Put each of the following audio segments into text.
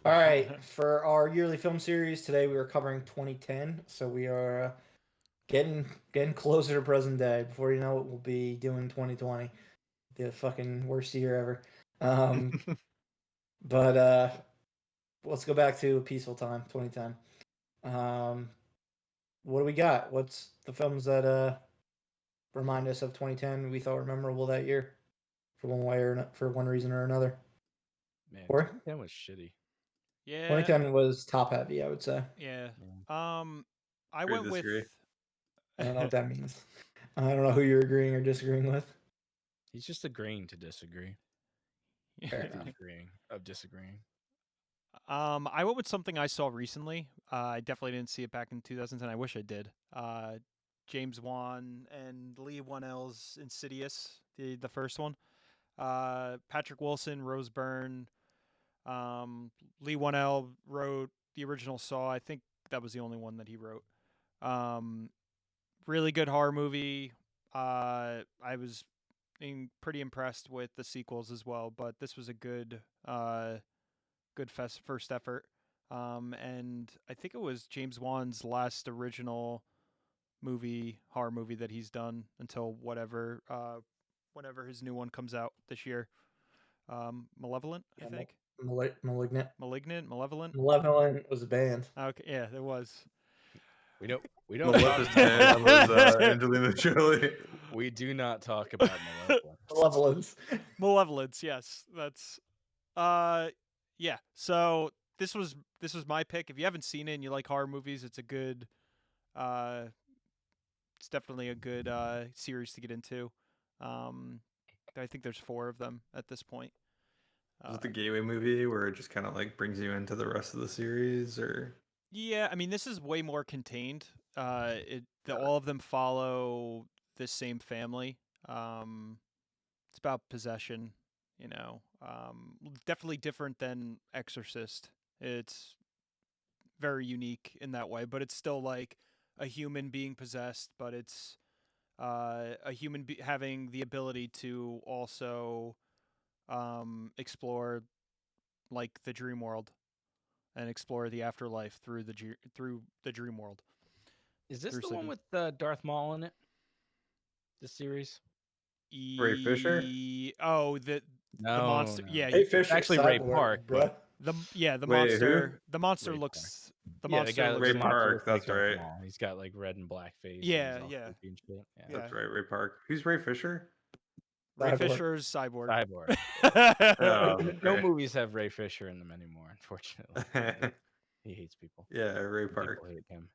All right, for our yearly film series today, we are covering 2010, so we are getting closer to present day. Before you know it, we'll be doing 2020, the fucking worst year ever. Um, but let's go back to a peaceful time, 2010. Um, what do we got? What's the films that remind us of 2010 we thought were memorable that year for one way or for one reason or another? Man, Or 2010 was shitty. Yeah, 2010 was top heavy, I would say. yeah. Yeah. I Agree to went disagree. with. I don't know what that means. I don't know who you're agreeing or disagreeing with. He's just agreeing to disagree. Fair The enough. agreeing of disagreeing. I went with something I saw recently. I definitely didn't see it back in 2010. I wish I did. James Wan and Lee Whannell's Insidious, the first one. Patrick Wilson, Rose Byrne. Lee Whannell wrote the original Saw. I think that was the only one that he wrote. Um, really good horror movie. I was pretty impressed with the sequels as well, but this was a good first effort. And I think it was James Wan's last original horror movie that he's done until whenever his new one comes out this year. Malevolent, I think. Malignant. Malignant, Malevolent. Malevolent was a band. Okay, yeah, there was. We don't Maleficent was Angelina Jolie. We do not talk about Malevolent. Malevolence. Malevolence, yes. That's yeah. So this was my pick. If you haven't seen it and you like horror movies, it's uh definitely a good series to get into. I think there's 4 of them at this point. Is it the gateway movie where it just kind of like brings you into the rest of the series, or? Yeah, I mean this is way more contained. All of them follow the same family. It's about possession, you know. Definitely different than Exorcist. It's very unique in that way, but it's still like a human being possessed, but it's a human having the ability to also explore like the dream world and explore the afterlife through the dream world. Is this Through the sleeping. one with Darth Maul in it? This series? Ray Fisher? The No, monster. no. Yeah, Hey, It's Fisher, actually Ray Cyborg, Park, bro. but the Wait, monster. The monster Ray looks. The yeah, the monster guy looks. Ray the monster Park, looks like that's Darth right. Maul. He's got like red and black face. Yeah, and he's all yeah. creepy and shit. Yeah. Yeah. That's right, Ray Park. Who's Ray Fisher? Ray Cyborg. Fisher's Cyborg. Cyborg. Oh, No okay. movies have Ray Fisher in them anymore, unfortunately. He hates people. Yeah, Ray People Park. hate him.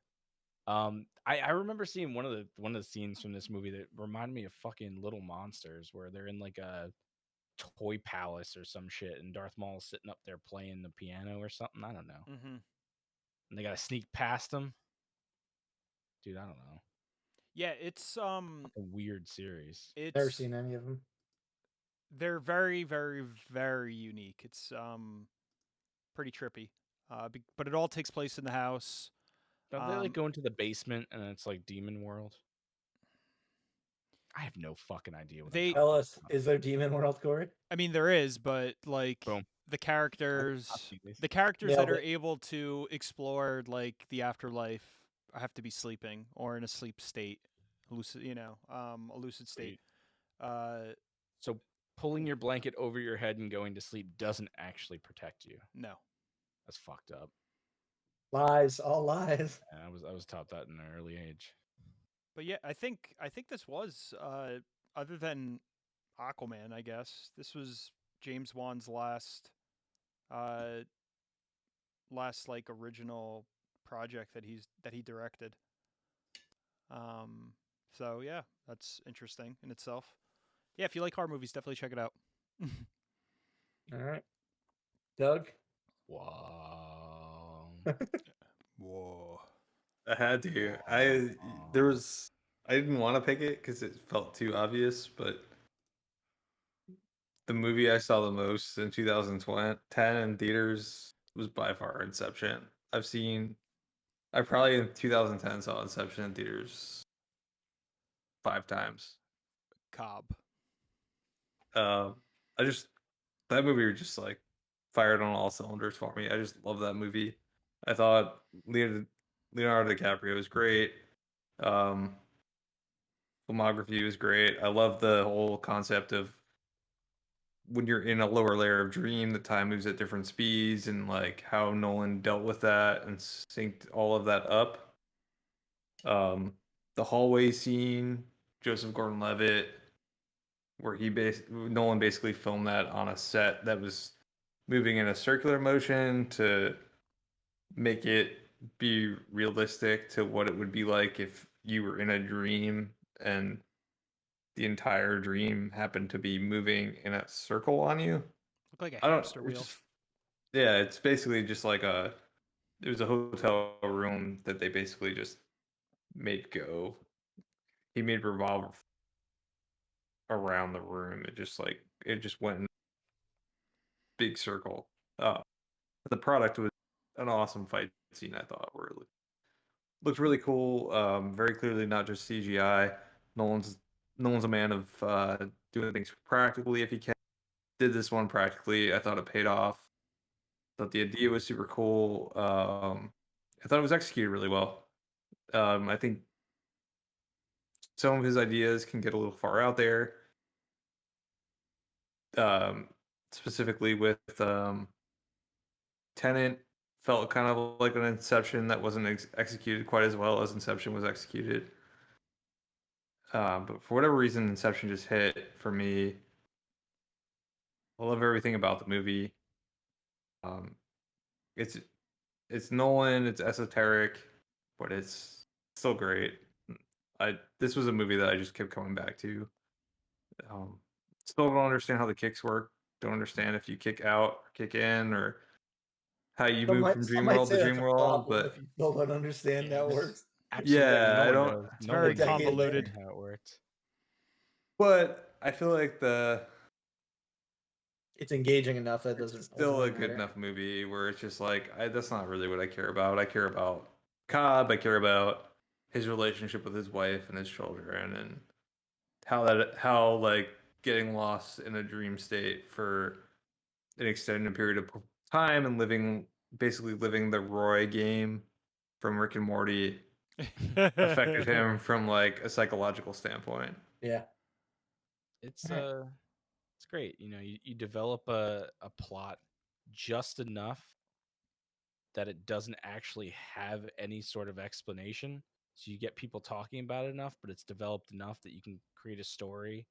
I remember seeing one of the scenes from this movie that reminded me of fucking Little Monsters, where they're in like a toy palace or some shit, and Darth Maul's sitting up there playing the piano or something. I don't know. Mm-hmm. And they gotta sneak past him. Dude, I don't know. Yeah, it's A weird series. Never seen any of them. They're very, very, very unique. It's pretty trippy. But it all takes place in the house. Don't they like go into the basement and it's like Demon World? I have no fucking idea what They- I'm Tell talking us, about. is there Demon World, Corey? I mean, there is, but like Boom. the I've characters, seen this. that Nailed are it. able to explore like the afterlife have to be sleeping or in a sleep state, a lucid state. So pulling your blanket over your head and going to sleep doesn't actually protect you. No. That's fucked up. Lies, all lies. Yeah, I was taught that in an early age. But yeah, I think this was other than Aquaman, I guess this was James Wan's last like original project that he directed. So yeah, that's interesting in itself. Yeah, if you like horror movies, definitely check it out. All right. Doug? Wow. Whoa. I had to. I didn't want to pick it because it felt too obvious, but the movie I saw the most in 2010 in theaters was by far Inception. I probably in 2010 saw Inception in theaters 5 times. Cobb. I just that movie was just like fired on all cylinders for me. I just love that movie. I thought Leonardo DiCaprio was great. Filmography was great. I love the whole concept of when you're in a lower layer of dream, the time moves at different speeds, and like how Nolan dealt with that and synced all of that up. The hallway scene, Joseph Gordon-Levitt, where Nolan basically filmed that on a set that was moving in a circular motion to make it be realistic to what it would be like if you were in a dream and the entire dream happened to be moving in a circle on you. Look like a I don't. hamster wheel. Yeah, it's basically just like it was a hotel room that they basically just made go. He made revolve around the room. It just went in a big circle. The product was an awesome fight scene. I thought where it looked really cool. Very clearly not just CGI. Nolan's Nolan's a man of doing things practically if he can. Did this one practically. I thought it paid off. Thought the idea was super cool. I thought it was executed really well. I think some of his ideas can get a little far out there. Specifically with Tenet, felt kind of like an Inception that wasn't executed quite as well as Inception was executed. But for whatever reason, Inception just hit for me. I love everything about the movie. It's Nolan, it's esoteric, but it's still great. This was a movie that I just kept coming back to. Still don't understand how the kicks work. Don't understand if you kick out or kick in or how you move from dream world to dream world. But if you still don't understand that works. Absolutely. Yeah, no I one don't- knows. It's No very one knows convoluted. how it worked. but I feel like It's engaging enough that it's doesn't still a ultimately good matter. enough movie where it's just like that's not really what I care about. I care about Cobb. I care about his relationship with his wife and his children, and how like getting lost in a dream state for an extended period of time and basically living the Roy game from Rick and Morty affected him from like a psychological standpoint. Yeah. It's Right. it's great. You know, you develop a plot just enough that it doesn't actually have any sort of explanation. So you get people talking about it enough, but it's developed enough that you can create a story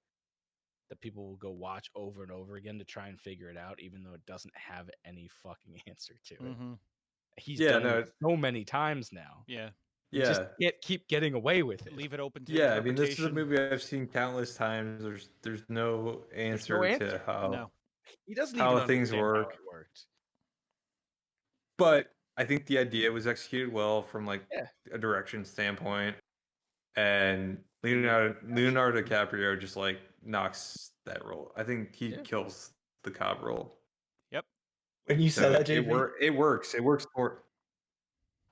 that people will go watch over and over again to try and figure it out, even though it doesn't have any fucking answer to it. Mm-hmm. He's Yeah, done no, it so many times now. Yeah. You just Yeah. can't keep getting away with it. Leave it open to Yeah, I mean, this is a interpretation. movie I've seen countless times. There's no answer, answer. to how No. He doesn't how even things understand how work. it worked. But I think the idea was executed well from like Yeah. a direction standpoint, and Leonardo DiCaprio just like knocks that role. I think he Yeah. kills the Cobb role. Yep. When you So said that, it JP, it works. It works for.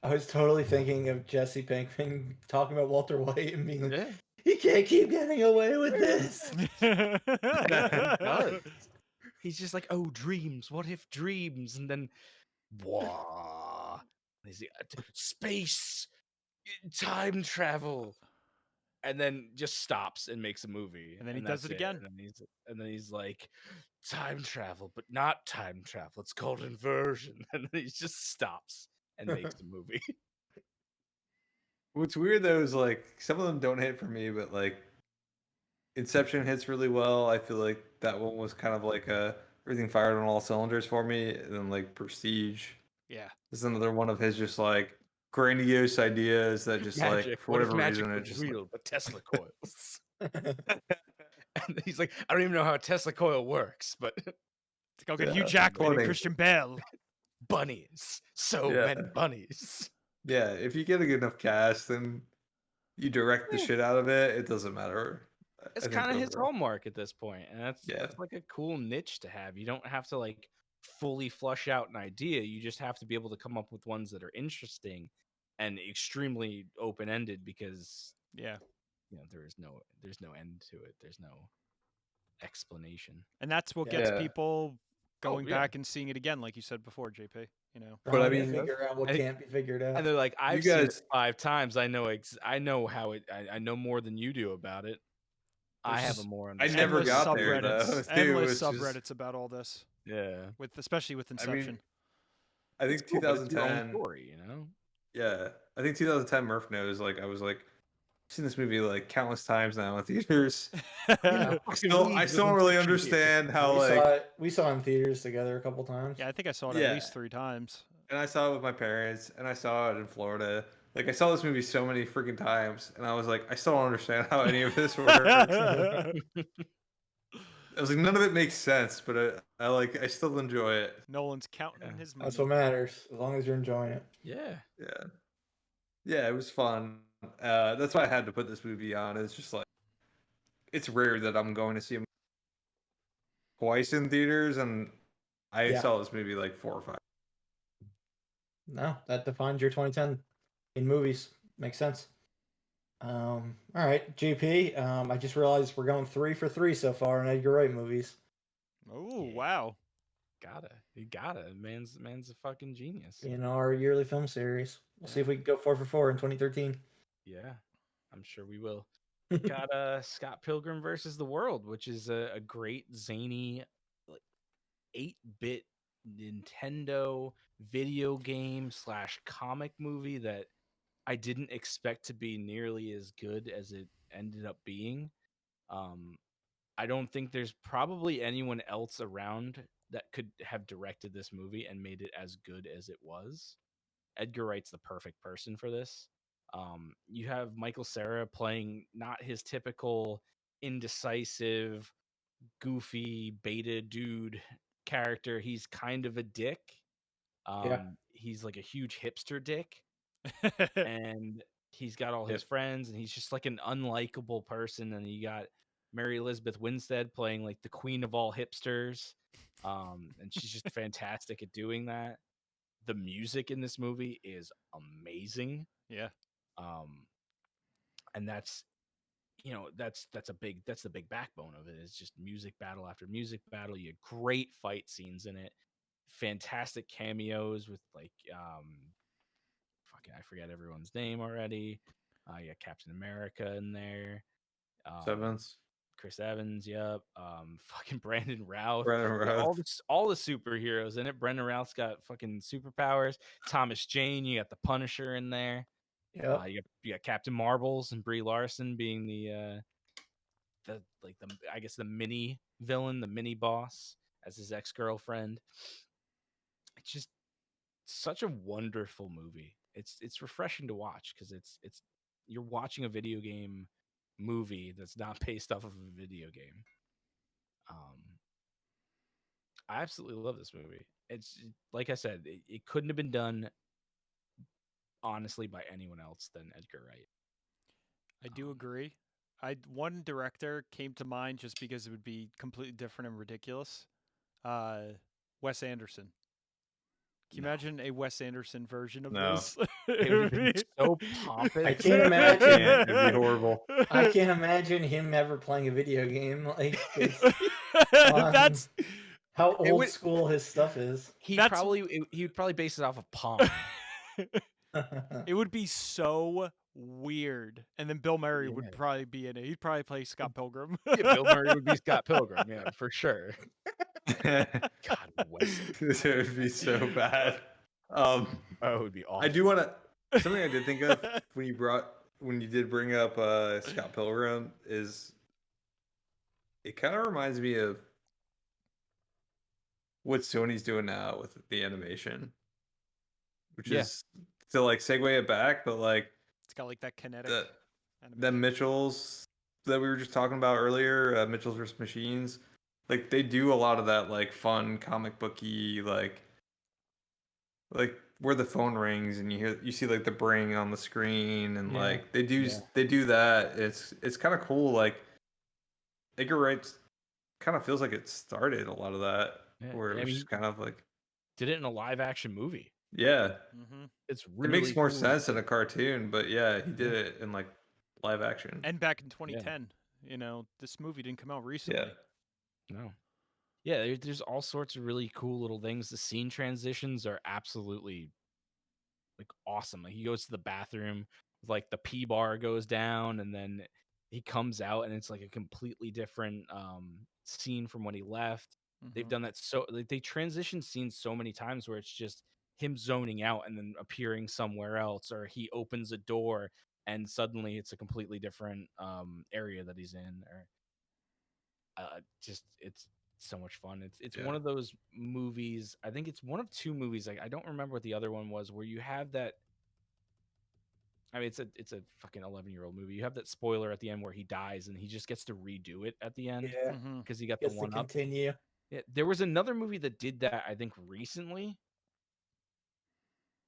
I was totally thinking of Jesse Pinkman talking about Walter White and being like, Yeah. he can't keep getting away with this. does. He's just like, oh, dreams. What if dreams? And then, wah. He's like, space, time travel. And then just stops and makes a movie. And then he does that's it again. And then he's like, time travel, but not time travel. It's called inversion. And then he just stops and makes a movie. What's weird though is like some of them don't hit for me, but like Inception hits really well. I feel like that one was kind of like everything fired on all cylinders for me. And then like Prestige Yeah. is another one of his just like grandiose ideas that just Magic. like for What if whatever magic reason it was just real, but Tesla coils? And he's like, I don't even know how a Tesla coil works, but Go get Yeah, Hugh Jackman and funny. Christian Bale. bunnies. So Yeah. many bunnies. yeah, if you get a good enough cast and you direct the Yeah. shit out of it, it doesn't matter. It's I think kind of his overall. hallmark at this point, and Yeah. that's like a cool niche to have. You don't have to like fully flush out an idea. You just have to be able to come up with ones that are interesting and extremely open ended because Yeah. you know there's no end to it. There's no explanation. And that's what Yeah. gets Yeah. people going yeah. back and seeing it again, like you said before, JP. You know, But I Trying to mean, figure out what I- can't be figured out. And they're like, I've You seen it guys- 5 times. I know how it. I know more than you do about it. I have a There's more. I never endless got there, though, subreddits, too. endless It's just- subreddits about all this, Yeah. especially with I Inception. mean, I think It's cool, but it's your own 2010. story, you know. Yeah, I think 2010 Murph knows. Like, I was like, I've seen this movie like countless times now in theaters. Yeah. I still don't really understand how We saw it in theaters together a couple times. Yeah, I think I saw it at Yeah. least 3 times. And I saw it with my parents, and I saw it in Florida. Like, I saw this movie so many freaking times, and I was like, I still don't understand how any of this works. I was like, none of it makes sense, but I still enjoy it. Nolan's counting Yeah. his money. That's what matters, as long as you're enjoying it. Yeah. Yeah, it was fun. That's why I had to put this movie on. It's just like, it's rare that I'm going to see a movie twice in theaters, and I Yeah. saw this movie like 4 or 5. No, that defines your 2010 in movies. Makes sense. All right, JP. I just realized we're going 3 for 3 so far in Edgar Wright movies. Oh, Yeah. wow. You gotta. Man's a fucking genius. In our yearly film series. We'll see if we can go 4 for 4 in 2013. Yeah, I'm sure we will. Got Scott Pilgrim versus the World, which is a great zany, like 8-bit Nintendo video game / comic movie that I didn't expect to be nearly as good as it ended up being. I don't think there's probably anyone else around that could have directed this movie and made it as good as it was. Edgar Wright's the perfect person for this. You have Michael Cera playing not his typical indecisive, goofy, beta dude character. He's kind of a dick. He's like a huge hipster dick, and he's got all his friends, and he's just like an unlikable person. And you got Mary Elizabeth Winstead playing like the queen of all hipsters, and she's just fantastic at doing that. The music in this movie is amazing. Yeah. And that's the big backbone of it, is just music battle after music battle. You have great fight scenes in it, fantastic cameos with like fucking, I forget everyone's name already. You got Captain America in there. Sevens. Chris Evans, yep. Fucking Brandon Routh. Brandon Yeah, Routh. all the superheroes in it. Brendan Routh's got fucking superpowers. Thomas Jane, you got the Punisher in there. Yep. You got Captain Marbles and Brie Larson being the I guess the mini villain, the mini boss as his ex-girlfriend. It's just such a wonderful movie. It's refreshing to watch because it's you're watching a video game movie that's not based off of a video game. I absolutely love this movie. It's like I said, it couldn't have been done honestly by anyone else than Edgar Wright. I do agree. One director came to mind just because it would be completely different and ridiculous. Wes Anderson. Can you imagine a Wes Anderson version of No. this? It would have been so pompous. I can't imagine. It'd be horrible. I can't imagine him ever playing a video game. Like, That's how It old would- school his stuff is. He That's- would probably base it off of Palm. it would be so weird. And then Bill Murray would Yeah. probably be in it. He'd probably play Scott Pilgrim. Yeah, Bill Murray would be Scott Pilgrim, yeah, for sure. God, Wes. This would be so bad. Oh, it would be awful. I do want to. Something I did think of when you did bring up Scott Pilgrim is it kind of reminds me of what Sony's doing now with the animation, which Yeah. is to like segue it back, but like It's got like that kinetic. the animation. Mitchells that we were just talking about earlier, Mitchells vs. Machines, like they do a lot of that like fun comic booky like where the phone rings and you see like the bring on the screen and Yeah. like they do Yeah. that. It's kind of cool. Like Edgar Wright kind of feels like it started a lot of that, Yeah, where it I was mean, just kind of like did it in a live action movie. yeah, Mhm. It's it really makes more cool. sense in a cartoon, but yeah, he did it in like live action. And back in 2010, this movie didn't come out recently. Yeah. No. Yeah, there's all sorts of really cool little things. The scene transitions are absolutely like awesome. Like he goes to the bathroom, like the P bar goes down, and then he comes out, and it's like a completely different scene from when he left. They've Mhm. done that so like they transition scenes so many times where it's just him zoning out and then appearing somewhere else, or he opens a door and suddenly it's a completely different area that he's in, or just it's so much fun. It's one Yeah. of those movies. I think it's one of two movies. Like I don't remember what the other one was, where you have that. I mean, it's a fucking 11-year-old movie. You have that spoiler at the end where he dies and he just gets to redo it at the end Yeah, Mhm. because he got the gets to one up. continue. Yeah, there was another movie that did that. I think recently,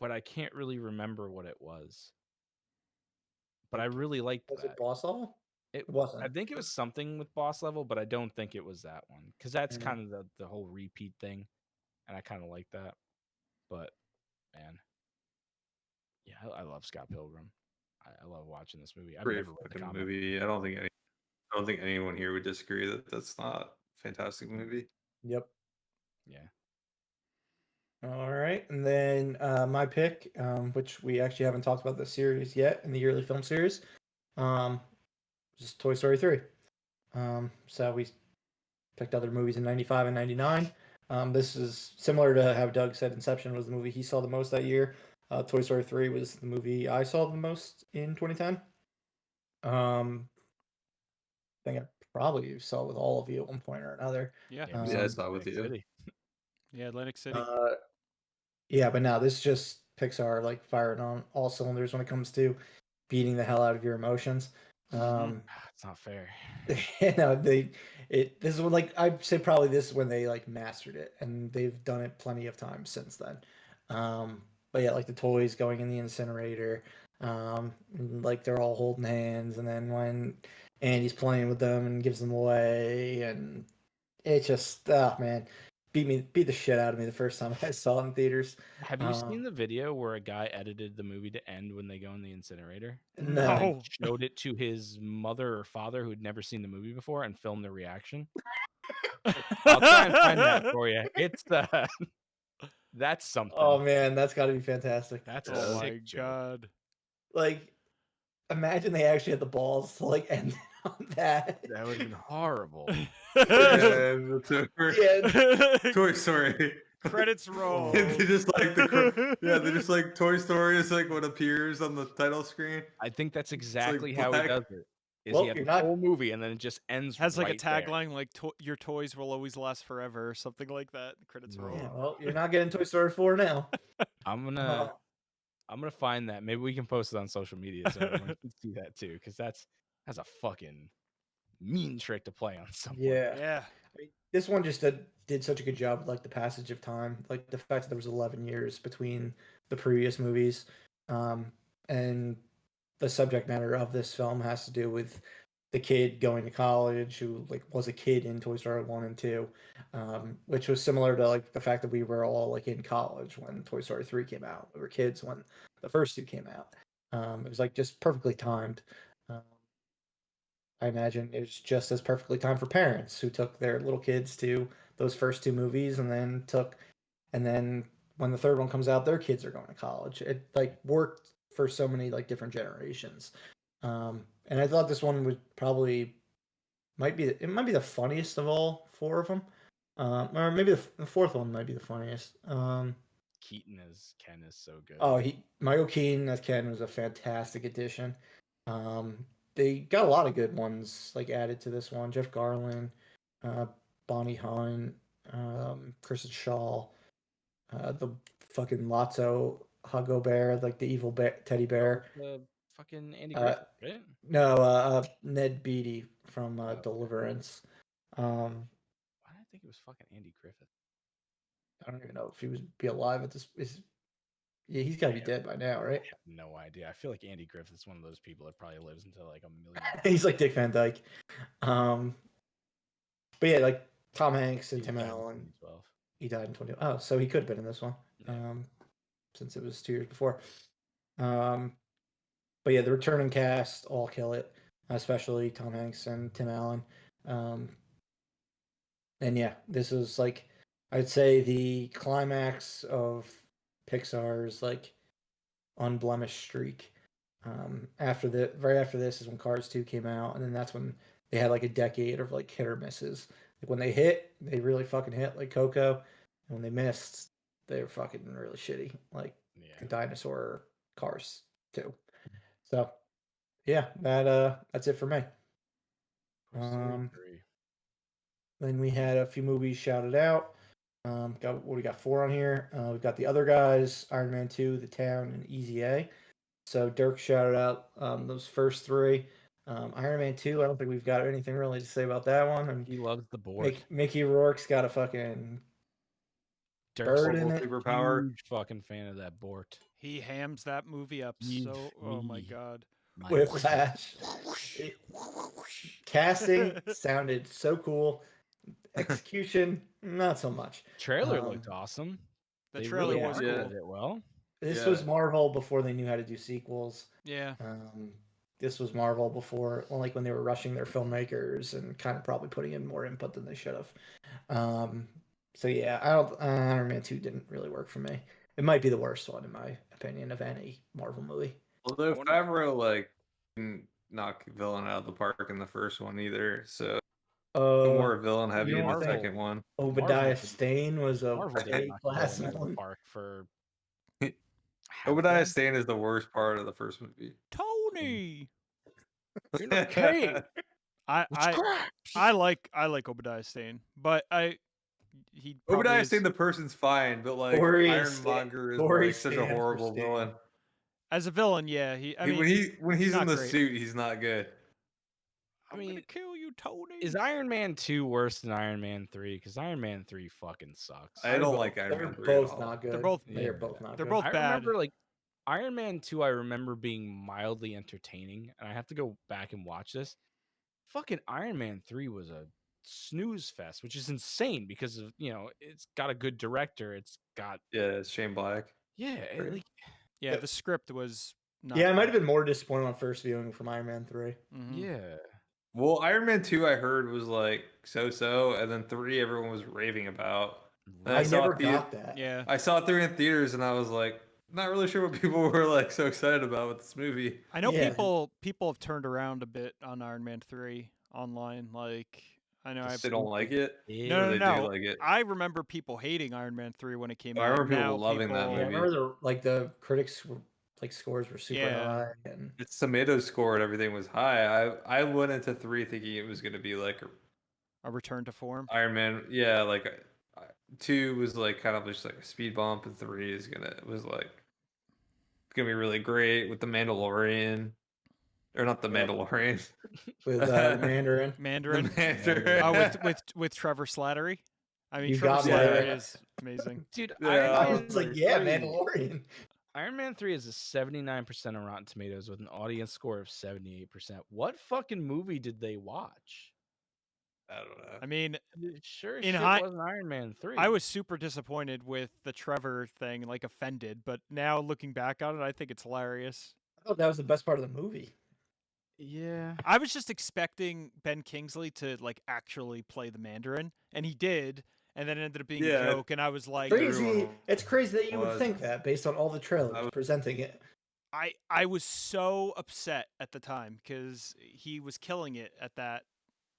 but I can't really remember what it was. But I really liked Was it that. Boss Level? It It wasn't. I think it was something with Boss Level, but I don't think it was that one because that's Yeah. kind of the whole repeat thing, and I kind of like that. But man, yeah, I love Scott Pilgrim. I love watching this movie. I've Great never read the fucking comic. movie. I don't think anyone here would disagree that that's not a fantastic movie. Yep. Yeah. All right, and then my pick, which we actually haven't talked about the series yet in the yearly film series, is Toy Story 3. So we picked other movies in '95 and '99. This is similar to how Doug said Inception was the movie he saw the most that year. Toy Story 3 was the movie I saw the most in 2010. I think I probably saw it with all of you at one point or another. Yeah. Yeah, we Yeah, I saw saw it with Atlantic you. City. Yeah, Atlantic City. Yeah, but now this just Pixar like firing on all cylinders when it comes to beating the hell out of your emotions. It's not fair. You know, this is when like I'd say probably this is when they like mastered it, and they've done it plenty of times since then. But yeah, like the toys going in the incinerator, and, like they're all holding hands, and then when Andy's playing with them and gives them away, and it just man, beat the shit out of me the first time I saw it in theaters. Have you seen the video where a guy edited the movie to end when they go in the incinerator? No. And then No. showed it to his mother or father who'd never seen the movie before and filmed the reaction? I'll try and find that for you. It's that's something. Oh man, that's got to be fantastic. That's a Oh Yeah. my sick joke. god. Like, imagine they actually had the balls to like end it on that. That would have been horrible. And it's over. Yeah, Toy Story. Credits roll. they just like they just like Toy Story is like what appears on the title screen. I think that's exactly how he black. does it. Is Well, he had you're the not- whole movie and then it just ends Has like right a there. tagline like "Your toys will always last forever" or something like that. Credits No. roll. yeah, well, you're not getting Toy Story 4 now. I'm gonna find that. Maybe we can post it on social media so everyone can see that too, because that's a fucking mean trick to play on someone. Yeah. Yeah. I mean, this one just did such a good job with like the passage of time, like the fact that there was 11 years between the previous movies, and the subject matter of this film has to do with the kid going to college who like was a kid in Toy Story 1 and 2, which was similar to like the fact that we were all like in college when Toy Story 3 came out. We were kids when the first two came out. It was like just perfectly timed. Um, I imagine it was just as perfectly timed for parents who took their little kids to those first two movies and then when the third one comes out, their kids are going to college. It like worked for so many like different generations. And I thought this one would probably might be the funniest of all four of them. Or maybe the fourth one might be the funniest. Keaton as Ken is so good. Oh, Michael Keaton as Ken was a fantastic addition. They got a lot of good ones like added to this one. Jeff Garlin, Bonnie Hunt, Kristen Shaw, the fucking Lotso Huggo Bear, like the evil teddy bear. The fucking Andy Griffith, right? No, Ned Beatty from okay. Deliverance. Why did I think it was fucking Andy Griffith? I don't even know if he would be alive at this. Yeah, he's got to be dead by now, right? I have no idea. I feel like Andy Griffith's one of those people that probably lives until like a million. He's like Dick Van Dyke. But yeah, like Tom Hanks and He Tim died in Allen. 2012. He died in 20. Oh, so he could have been in this one. Yeah. Since it was 2 years before. But yeah, the returning cast all kill it, especially Tom Hanks and Tim Allen. And yeah, this was like, I'd say the climax of Pixar's like unblemished streak. Right after this is when Cars 2 came out, and then that's when they had like a decade of like hit or misses. Like when they hit, they really fucking hit, like Coco, and when they missed, they were fucking really shitty, like the dinosaur Cars 2. So yeah, that's it for me. Then we had a few movies shouted out. We got 4 on here. We've got The Other Guys, Iron Man 2, The Town, and Easy A. So Dirk shouted out those first 3. Iron Man 2, I don't think we've got anything really to say about that one. And He loves the board. Mickey Rourke's got a fucking Dirk's bird in it. Superpower. Huge fucking fan of that board. He hams that movie up so. Oh my god. Whiplash. Casting sounded so cool. Execution, not so much. Trailer looked awesome. The They trailer really was marketed cool. it well. This was Marvel before they knew how to do sequels. Yeah. This was Marvel before, like when they were rushing their filmmakers and kind of probably putting in more input than they should have. So yeah, Iron Man 2 didn't really work for me. It might be the worst one in my opinion of any Marvel movie. Although Favreau like didn't knock villain out of the park in the first one either, so more villain heavy in the second one. Obadiah Stane was a Marvel didn't knock the class villain out of the one. park for Obadiah Stane is the worst part of the first movie. Tony. You're not Kate. I like Obadiah Stane, but Obadiah Stane the person's fine, but like Ironmonger is like such a horrible villain. As a villain, yeah, when he's in the suit, he's not good. I'm gonna kill you, Tony. Is Iron Man 2 worse than Iron Man 3? Because Iron Man 3 fucking sucks. I don't like Iron Man 3 They're both not good. They're both not good. They're both bad. I remember like Iron Man 2, I remember being mildly entertaining, and I have to go back and watch this. Fucking Iron Man 3 was a snooze fest, which is insane because of, it's got a good director. It's got it's Shane Black. The script was not I might have been more disappointed on first viewing from Iron Man 3. Mm-hmm. Yeah. Well, Iron Man 2 I heard was like so, and then 3 everyone was raving about. And I never got that. Yeah. I saw 3 in theaters and I was like, not really sure what people were like so excited about with this movie. I know people have turned around a bit on Iron Man 3 online. Like I know they don't like it. No. Do like it? I remember people hating Iron Man 3 when it came out. I remember people loving that movie. I remember the critics were scores were super high, and its tomato score and everything was high. I went into 3 thinking it was going to be like a return to form. Iron Man, like 2 was like kind of just like a speed bump, and 3 was like it's gonna be really great with the Mandalorian, or not the Mandalorian, with Mandarin. The Mandarin. With Trevor Slattery. I mean, Trevor Slattery is amazing, dude. I was like, Mandalorian. Iron Man 3 is a 79% on Rotten Tomatoes with an audience score of 78%. What fucking movie did they watch? I don't know. I mean, sure shit wasn't Iron Man 3. I was super disappointed with the Trevor thing, like offended, but now looking back on it, I think it's hilarious. I thought that was the best part of the movie. Yeah. I was just expecting Ben Kingsley to like actually play the Mandarin, and he did. And then it ended up being a joke, and I was like, crazy. It's crazy that you would think that based on all the trailers presenting it. I was so upset at the time because he was killing it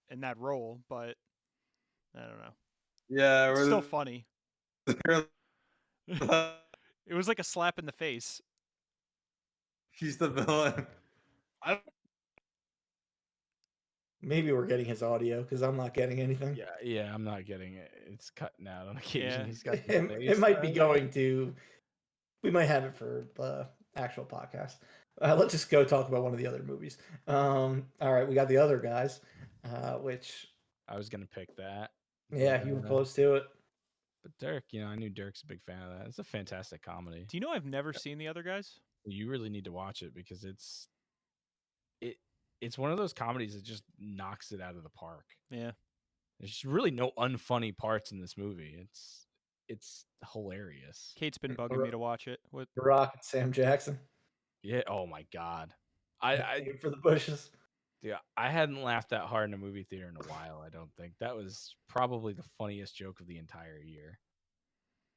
in that role, but I don't know. Yeah, it's still funny. It was like a slap in the face. He's the villain. Maybe we're getting his audio because I'm not getting anything. Yeah, I'm not getting it. It's cutting out on occasion. Yeah. He's got it might be going to. We might have it for the actual podcast. Let's just go talk about one of the other movies. All right, we got The Other Guys, which I was gonna pick that. Yeah, you were close to it. But Dirk, I knew Dirk's a big fan of that. It's a fantastic comedy. Do you know I've never seen The Other Guys? You really need to watch it because it's one of those comedies that just knocks it out of the park. Yeah. There's really no unfunny parts in this movie. It's hilarious. Kate's been bugging me to watch it. With The Rock and Sam Jackson. Yeah. Oh my God. I for the bushes. Yeah, I hadn't laughed that hard in a movie theater in a while. I don't think that was probably the funniest joke of the entire year.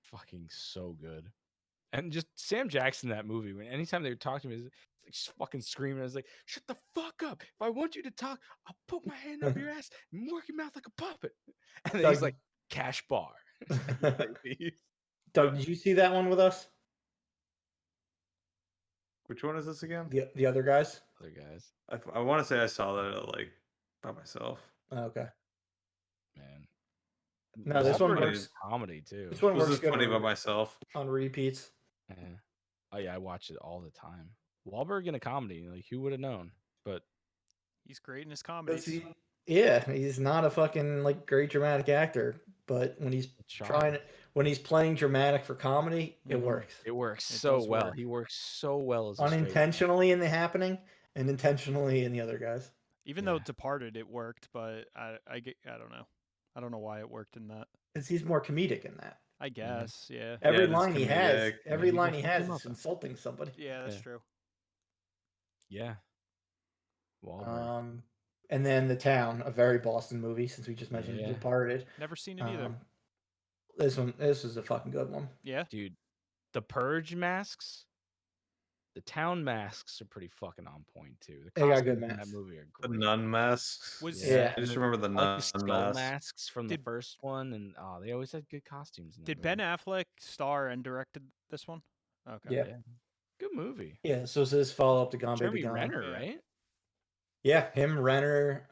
Fucking so good. And just Sam Jackson in that movie, when anytime they would talk to me, he's like just fucking screaming. I was like, "Shut the fuck up! If I want you to talk, I'll put my hand up your ass and work your mouth like a puppet." And then he's Doug- like, "Cash bar." Baby. Doug, did you see that one with us? Which one is this again? The other guys? Other guys, I want to say I saw that like by myself. Oh, okay. man. No, this one Wahlberg works. is comedy too. This one Was works this good funny by on, myself? on repeats. Yeah. Oh yeah, I watch it all the time. Wahlberg in a comedy, like who would have known? But He's great in his Does comedies. he- Yeah, he's not a fucking like great dramatic actor, but when he's when he's playing dramatic for comedy, it Mhm. works. it works It so does well. work. He works so well as a straight man. Unintentionally in The Happening and intentionally in the other guys. Even though Yeah. Departed, it worked, but I don't know. I don't know why it worked in that. Because he's more comedic in that. I guess, yeah. Every it is line he has, comedic. every he line will he fuck has him is up. insulting somebody. Yeah, that's Yeah. true. Yeah. Wahlberg. And then The Town, a very Boston movie, since we just mentioned Yeah. Departed. Never seen it either. This is a fucking good one. Yeah. Dude, the Purge masks, the town masks are pretty fucking on point too. The They got good costumes in that masks. movie are The great. nun masks. Was Yeah. I just remember the I nun like the skull masks. masks from the Did- first one, and they always had good costumes. In that Did movie. Ben Affleck star and directed this one? Okay. Yeah. Good movie. Yeah, so it's his follow up to Gone Jeremy Baby Gone. Renner, Yeah. right? Yeah, him, Renner,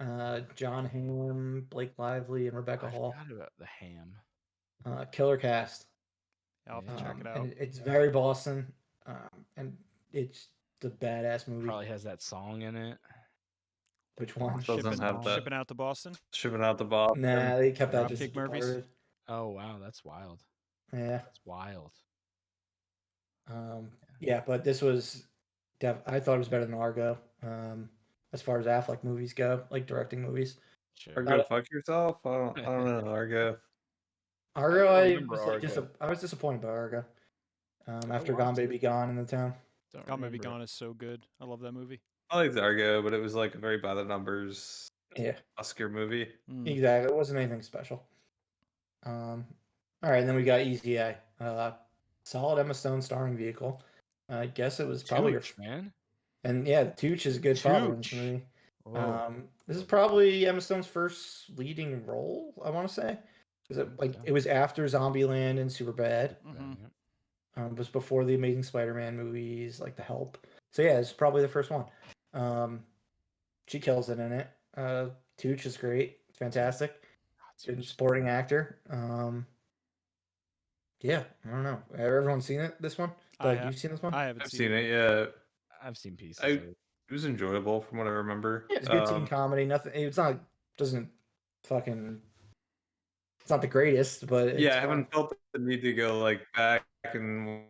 John Hamm, Blake Lively, and Rebecca I Hall. forgot about the ham. Killer cast. I'll have to check it out. And it's very Boston, and it's the badass movie. Probably has that song in it. Which one? Doesn't Shipping, have that. shipping out to Boston. Shipping out the box. Nah, they kept that just Dropkick as Murphys? Departed. Oh wow, that's wild. Yeah. That's wild. Yeah, but this was, I thought it was better than Argo. As far as Affleck movies go, like directing movies. Sure. Argo, fuck yourself. I don't know Argo. Argo, don't I remember was, like, Argo. I was disappointed by Argo. After watched Gone it. Baby Gone in the Town. Don't Gone Baby remember it. Gone is so good. I love that movie. I liked Argo, but it was like a very by the numbers Yeah, Oscar movie. exactly. It wasn't anything special. All right, and then we got Easy A. Solid Emma Stone starring vehicle. I guess it was probably Tooch, man. And yeah, Tooch is a good father in this Tooch. movie. Whoa. This is probably Emma Stone's first leading role, I want to say. It was after Zombieland and Superbad. Mhm. It was before the Amazing Spider-Man movies, like The Help. So yeah, it's probably the first one. She kills it in it. Tooch is great, fantastic, good supporting actor. Yeah, I don't know. Everyone's seen it. This one? Doug, you've seen this one? I haven't I've seen it. Yeah, I've seen pieces. of it. it was enjoyable from what I remember. Yeah, it's a good teen comedy. Nothing. It's not. Doesn't fucking. It's not the greatest, but it's Yeah, I fun. haven't felt the need to go like back and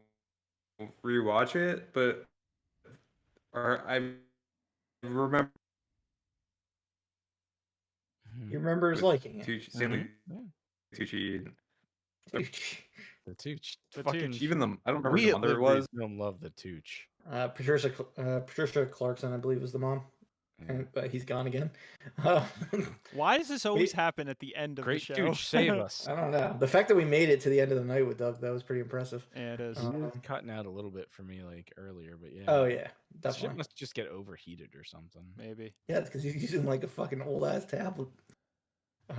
rewatch it, but I remember. He remembers liking it. Tucci, Stanley Yeah. Tucci. The Tooch. The Fucking Tooch. Even the I don't remember we the at mother it Liberty was. Film love the Tooch. Patricia Clarkson, I believe, was the mom, Yeah. but he's gone again. Why does this always happen at the end of Great the show? Tooch, save us. I don't know. The fact that we made it to the end of the night with Doug, that was pretty impressive. Yeah, it is. He was cutting out a little bit for me like earlier, but yeah. Oh yeah, This shit definitely. must just get overheated or something. Maybe. Yeah, it's because he's using like a fucking old ass tablet,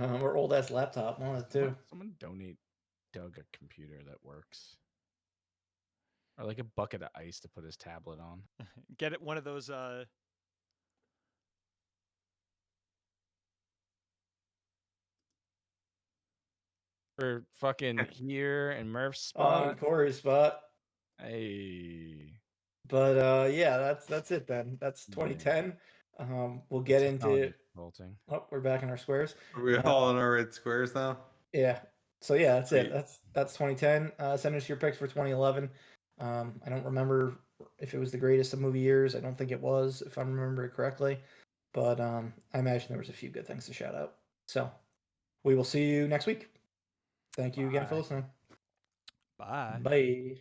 or old ass laptop. One of the two. Someone donate Doug a computer that works. Or like a bucket of ice to put his tablet on. Get it one of those For fucking here and Murph's On spot. Corey's spot. Hey. But yeah, that's it then. That's Yeah. 2010. We'll get into. Vaulting. Oh, we're back in our squares. Are we all in our red squares now? Yeah. So yeah, that's it. Sweet. That's 2010. Send us your picks for 2011. I don't remember if it was the greatest of movie years. I don't think it was, if I remember it correctly. But I imagine there was a few good things to shout out. So we will see you next week. Thank you again for listening. Bye. Bye.